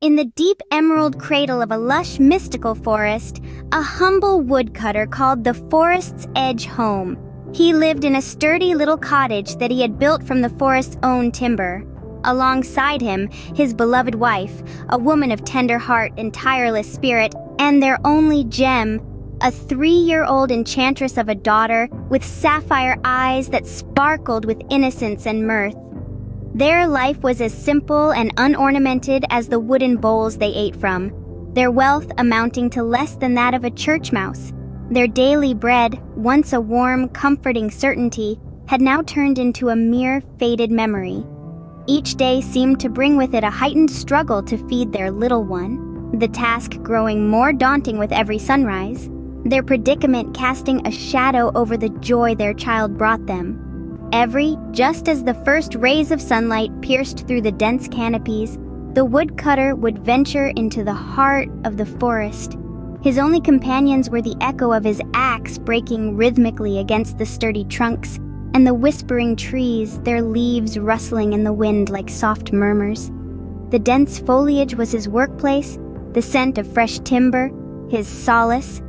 In the deep emerald cradle of a lush, mystical forest, a humble woodcutter called the forest's edge home. He lived in a sturdy little cottage that he had built from the forest's own timber. Alongside him, his beloved wife, a woman of tender heart and tireless spirit, and their only gem, a 3-year-old enchantress of a daughter with sapphire eyes that sparkled with innocence and mirth. Their life was as simple and unornamented as the wooden bowls they ate from, their wealth amounting to less than that of a church mouse. Their daily bread, once a warm, comforting certainty, had now turned into a mere faded memory. Each day seemed to bring with it a heightened struggle to feed their little one, the task growing more daunting with every sunrise, their predicament casting a shadow over the joy their child brought them. Just as the first rays of sunlight pierced through the dense canopies, the woodcutter would venture into the heart of the forest. His only companions were the echo of his axe breaking rhythmically against the sturdy trunks, and the whispering trees, their leaves rustling in the wind like soft murmurs. The dense foliage was his workplace, the scent of fresh timber, his solace.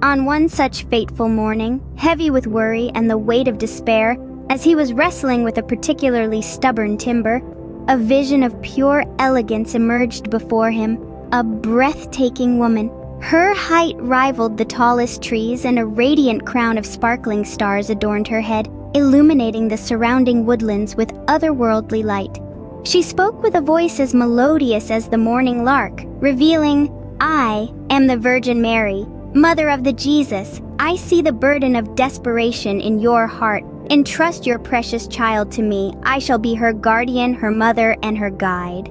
On one such fateful morning, heavy with worry and the weight of despair, as he was wrestling with a particularly stubborn timber, a vision of pure elegance emerged before him, a breathtaking woman. Her height rivaled the tallest trees, and a radiant crown of sparkling stars adorned her head, illuminating the surrounding woodlands with otherworldly light. She spoke with a voice as melodious as the morning lark, revealing, "I am the Virgin Mary, Mother of the Jesus. I see the burden of desperation in your heart. Entrust your precious child to me. I shall be her guardian, her mother, and her guide."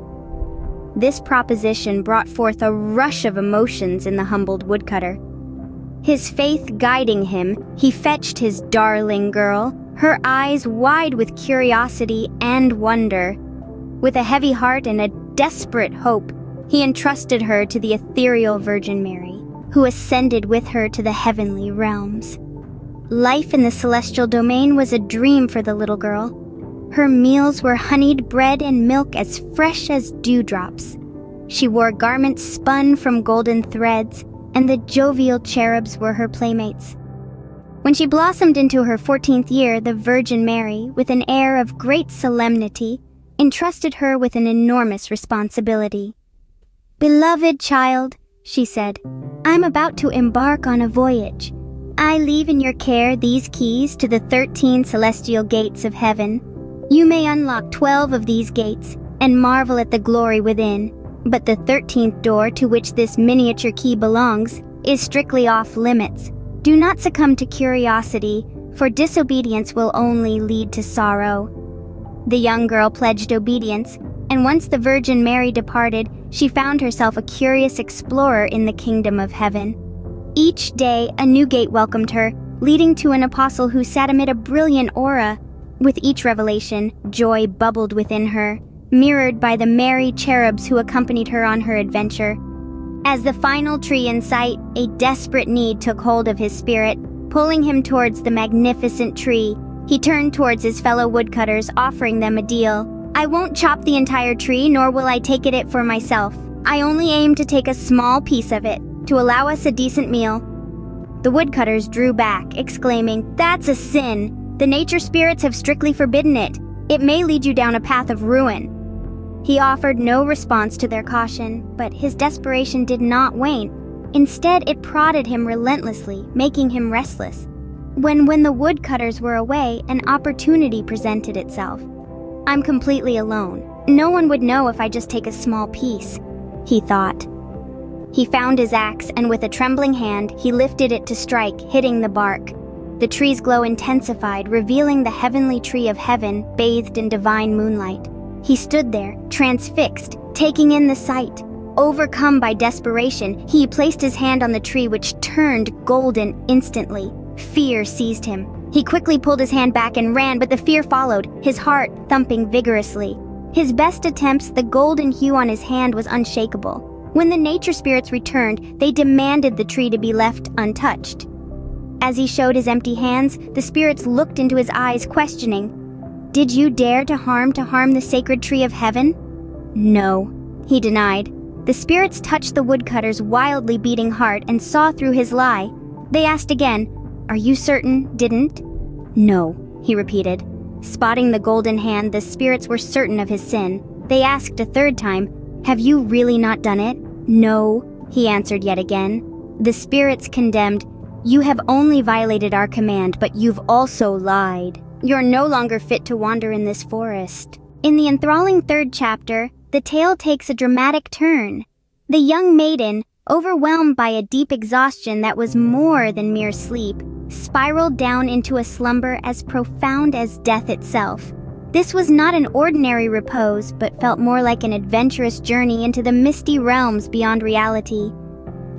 This proposition brought forth a rush of emotions in the humbled woodcutter. His faith guiding him, he fetched his darling girl, her eyes wide with curiosity and wonder. With a heavy heart and a desperate hope, he entrusted her to the ethereal Virgin Mary, who ascended with her to the heavenly realms. Life in the celestial domain was a dream for the little girl. Her meals were honeyed bread and milk as fresh as dewdrops. She wore garments spun from golden threads, and the jovial cherubs were her playmates. When she blossomed into her 14th year, the Virgin Mary, with an air of great solemnity, entrusted her with an enormous responsibility. "Beloved child," she said, "I'm about to embark on a voyage. I leave in your care these keys to the 13 celestial gates of heaven. You may unlock 12 of these gates and marvel at the glory within, but the 13th door, to which this miniature key belongs, is strictly off limits. Do not succumb to curiosity, for disobedience will only lead to sorrow." The young girl pledged obedience, and once the Virgin Mary departed, she found herself a curious explorer in the kingdom of heaven. Each day, a new gate welcomed her, leading to an apostle who sat amid a brilliant aura. With each revelation, joy bubbled within her, mirrored by the merry cherubs who accompanied her on her adventure. As the final tree in sight, a desperate need took hold of his spirit, pulling him towards the magnificent tree. He turned towards his fellow woodcutters, offering them a deal. "I won't chop the entire tree, nor will I take it for myself. I only aim to take a small piece of it, to allow us a decent meal." The woodcutters drew back, exclaiming, "That's a sin. The nature spirits have strictly forbidden it. It may lead you down a path of ruin." He offered no response to their caution, but his desperation did not wane. Instead, it prodded him relentlessly, making him restless. When the woodcutters were away, an opportunity presented itself. "I'm completely alone. No one would know if I just take a small piece," he thought. He found his axe, and with a trembling hand, he lifted it to strike, hitting the bark. The tree's glow intensified, revealing the heavenly tree of heaven, bathed in divine moonlight. He stood there, transfixed, taking in the sight. Overcome by desperation, he placed his hand on the tree, which turned golden instantly. Fear seized him. He quickly pulled his hand back and ran, but the fear followed, his heart thumping vigorously. His best attempts, the golden hue on his hand was unshakable. When the nature spirits returned, they demanded the tree to be left untouched. As he showed his empty hands, the spirits looked into his eyes, questioning, "Did you dare to harm the sacred tree of heaven?" "No," he denied. The spirits touched the woodcutter's wildly beating heart and saw through his lie. They asked again, "Are you certain, didn't?" "No," he repeated. Spotting the golden hand, the spirits were certain of his sin. They asked a third time, "Have you really not done it?" "No," he answered yet again. The spirits condemned, "You have only violated our command, but you've also lied. You're no longer fit to wander in this forest." In the enthralling third chapter, the tale takes a dramatic turn. The young maiden, overwhelmed by a deep exhaustion that was more than mere sleep, spiraled down into a slumber as profound as death itself. This was not an ordinary repose, but felt more like an adventurous journey into the misty realms beyond reality.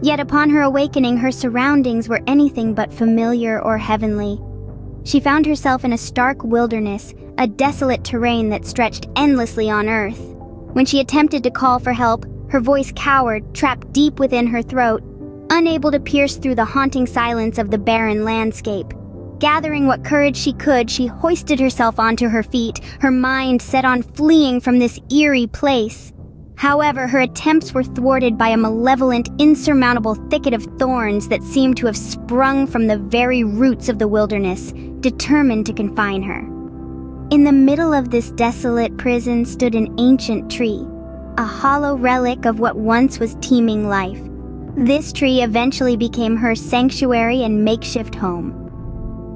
Yet upon her awakening, her surroundings were anything but familiar or heavenly. She found herself in a stark wilderness, a desolate terrain that stretched endlessly on earth. When she attempted to call for help, her voice cowered, trapped deep within her throat, unable to pierce through the haunting silence of the barren landscape. Gathering what courage she could, she hoisted herself onto her feet, her mind set on fleeing from this eerie place. However, her attempts were thwarted by a malevolent, insurmountable thicket of thorns that seemed to have sprung from the very roots of the wilderness, determined to confine her. In the middle of this desolate prison stood an ancient tree, a hollow relic of what once was teeming life. This tree eventually became her sanctuary and makeshift home.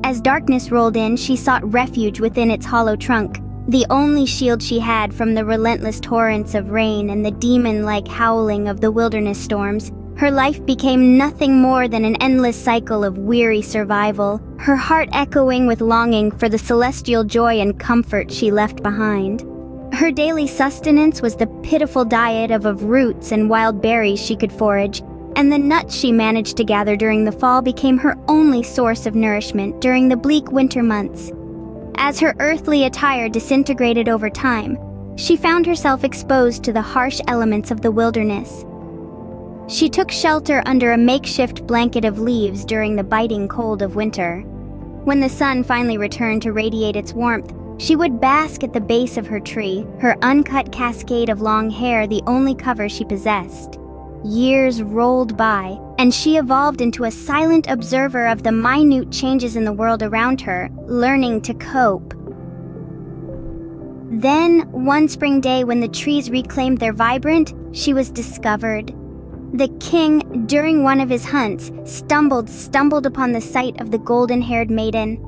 As darkness rolled in, she sought refuge within its hollow trunk, the only shield she had from the relentless torrents of rain and the demon-like howling of the wilderness storms. Her life became nothing more than an endless cycle of weary survival, her heart echoing with longing for the celestial joy and comfort she left behind. Her daily sustenance was the pitiful diet of roots and wild berries she could forage, and the nuts she managed to gather during the fall became her only source of nourishment during the bleak winter months. As her earthly attire disintegrated over time, she found herself exposed to the harsh elements of the wilderness. She took shelter under a makeshift blanket of leaves during the biting cold of winter. When the sun finally returned to radiate its warmth, she would bask at the base of her tree, her uncut cascade of long hair the only cover she possessed. Years rolled by, and she evolved into a silent observer of the minute changes in the world around her, learning to cope. Then, one spring day when the trees reclaimed their vibrant, she was discovered. The king, during one of his hunts, stumbled upon the sight of the golden-haired maiden.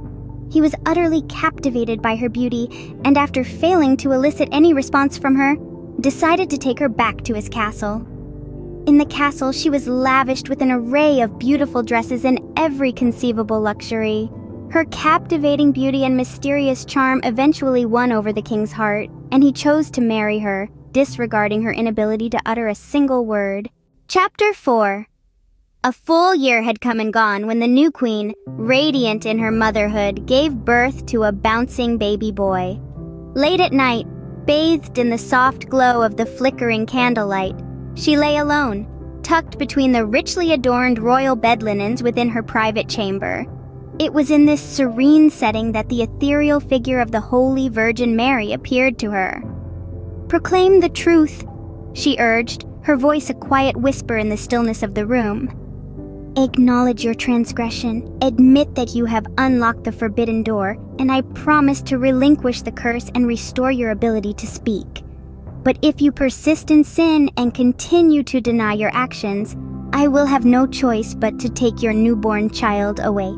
He was utterly captivated by her beauty, and after failing to elicit any response from her, decided to take her back to his castle. In the castle, she was lavished with an array of beautiful dresses and every conceivable luxury. Her captivating beauty and mysterious charm eventually won over the king's heart, and he chose to marry her, disregarding her inability to utter a single word. Chapter 4. A full year had come and gone when the new queen, radiant in her motherhood, gave birth to a bouncing baby boy. Late at night, bathed in the soft glow of the flickering candlelight, she lay alone, tucked between the richly adorned royal bed linens within her private chamber. It was in this serene setting that the ethereal figure of the Holy Virgin Mary appeared to her. "Proclaim the truth," she urged, her voice a quiet whisper in the stillness of the room. "Acknowledge your transgression, admit that you have unlocked the forbidden door, and I promise to relinquish the curse and restore your ability to speak. But if you persist in sin and continue to deny your actions, I will have no choice but to take your newborn child away."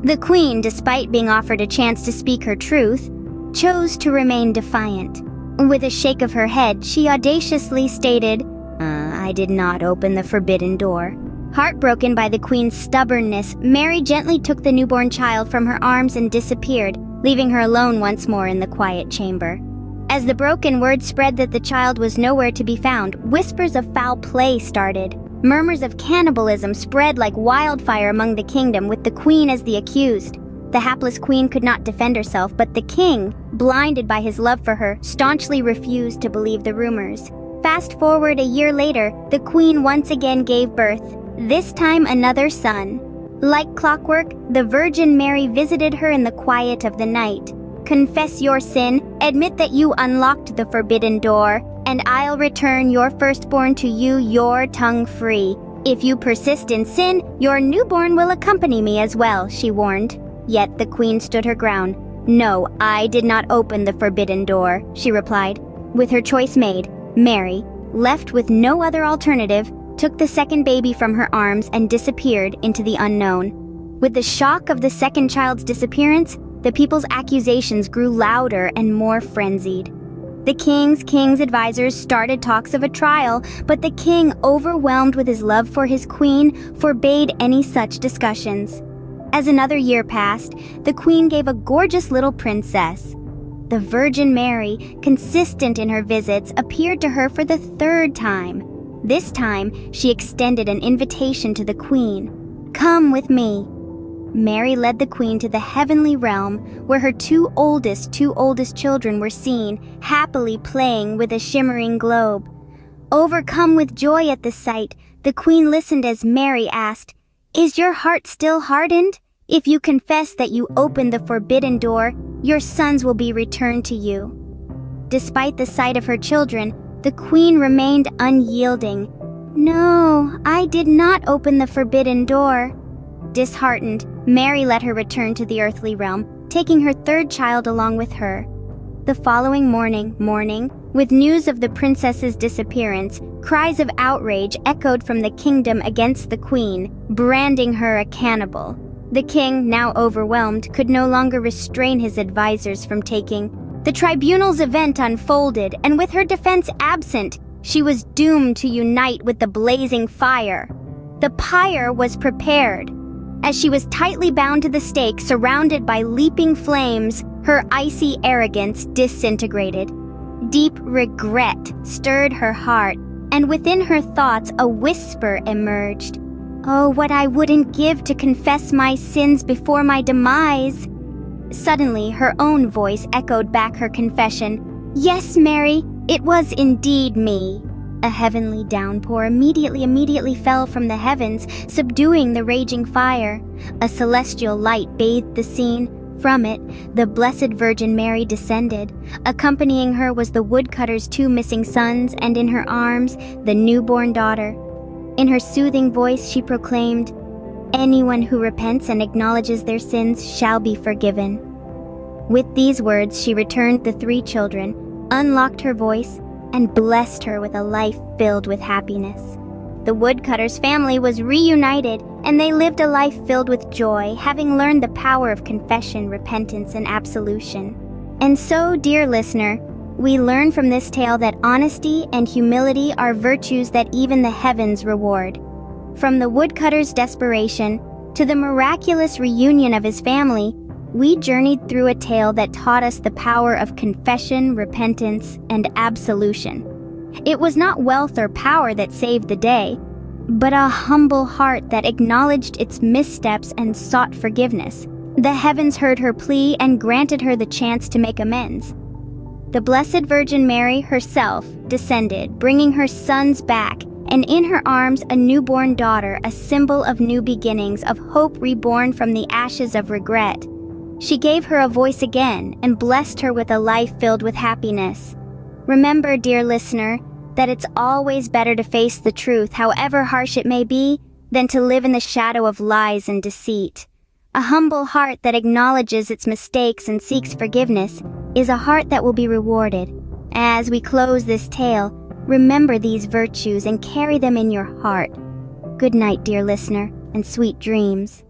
The queen, despite being offered a chance to speak her truth, chose to remain defiant. With a shake of her head, she audaciously stated, I did not open the forbidden door." Heartbroken by the queen's stubbornness, Mary gently took the newborn child from her arms and disappeared, leaving her alone once more in the quiet chamber. As the broken word spread that the child was nowhere to be found, whispers of foul play started. Murmurs of cannibalism spread like wildfire among the kingdom, with the queen as the accused. The hapless queen could not defend herself, but the king, blinded by his love for her, staunchly refused to believe the rumors. Fast forward a year later, the queen once again gave birth, this time another son. Like clockwork, the Virgin Mary visited her in the quiet of the night. Confess your sin, admit that you unlocked the forbidden door, and I'll return your firstborn to you, your tongue free. If you persist in sin, your newborn will accompany me as well, she warned. Yet the queen stood her ground. No, I did not open the forbidden door, she replied. With her choice made, Mary, left with no other alternative, took the second baby from her arms and disappeared into the unknown. With the shock of the second child's disappearance, the people's accusations grew louder and more frenzied. The king's advisors started talks of a trial, but the king, overwhelmed with his love for his queen, forbade any such discussions. As another year passed, the queen gave a gorgeous little princess. The Virgin Mary, consistent in her visits, appeared to her for the third time. This time, she extended an invitation to the queen. Come with me. Mary led the queen to the heavenly realm, where her two oldest children were seen, happily playing with a shimmering globe. Overcome with joy at the sight, the queen listened as Mary asked, "Is your heart still hardened? If you confess that you opened the forbidden door, your sons will be returned to you." Despite the sight of her children, the queen remained unyielding. "No, I did not open the forbidden door." Disheartened, Mary let her return to the earthly realm, taking her third child along with her. The following morning, with news of the princess's disappearance, cries of outrage echoed from the kingdom against the queen, branding her a cannibal. The king, now overwhelmed, could no longer restrain his advisors from taking. The tribunal's event unfolded, and with her defense absent, she was doomed to unite with the blazing fire. The pyre was prepared. As she was tightly bound to the stake, surrounded by leaping flames, her icy arrogance disintegrated. Deep regret stirred her heart, and within her thoughts a whisper emerged. "Oh, what I wouldn't give to confess my sins before my demise." Suddenly, her own voice echoed back her confession. "Yes, Mary, it was indeed me." A heavenly downpour immediately fell from the heavens, subduing the raging fire. A celestial light bathed the scene. From it, the Blessed Virgin Mary descended. Accompanying her was the woodcutter's two missing sons, and in her arms, the newborn daughter. In her soothing voice, she proclaimed, "Anyone who repents and acknowledges their sins shall be forgiven." With these words, she returned the three children, unlocked her voice, and blessed her with a life filled with happiness. The woodcutter's family was reunited, and they lived a life filled with joy, having learned the power of confession, repentance, and absolution. And so, dear listener, we learn from this tale that honesty and humility are virtues that even the heavens reward. From the woodcutter's desperation to the miraculous reunion of his family, we journeyed through a tale that taught us the power of confession, repentance, and absolution. It was not wealth or power that saved the day, but a humble heart that acknowledged its missteps and sought forgiveness. The heavens heard her plea and granted her the chance to make amends. The Blessed Virgin Mary herself descended, bringing her sons back, and in her arms a newborn daughter, a symbol of new beginnings, of hope reborn from the ashes of regret. She gave her a voice again and blessed her with a life filled with happiness. Remember, dear listener, that it's always better to face the truth, however harsh it may be, than to live in the shadow of lies and deceit. A humble heart that acknowledges its mistakes and seeks forgiveness is a heart that will be rewarded. As we close this tale, remember these virtues and carry them in your heart. Good night, dear listener, and sweet dreams.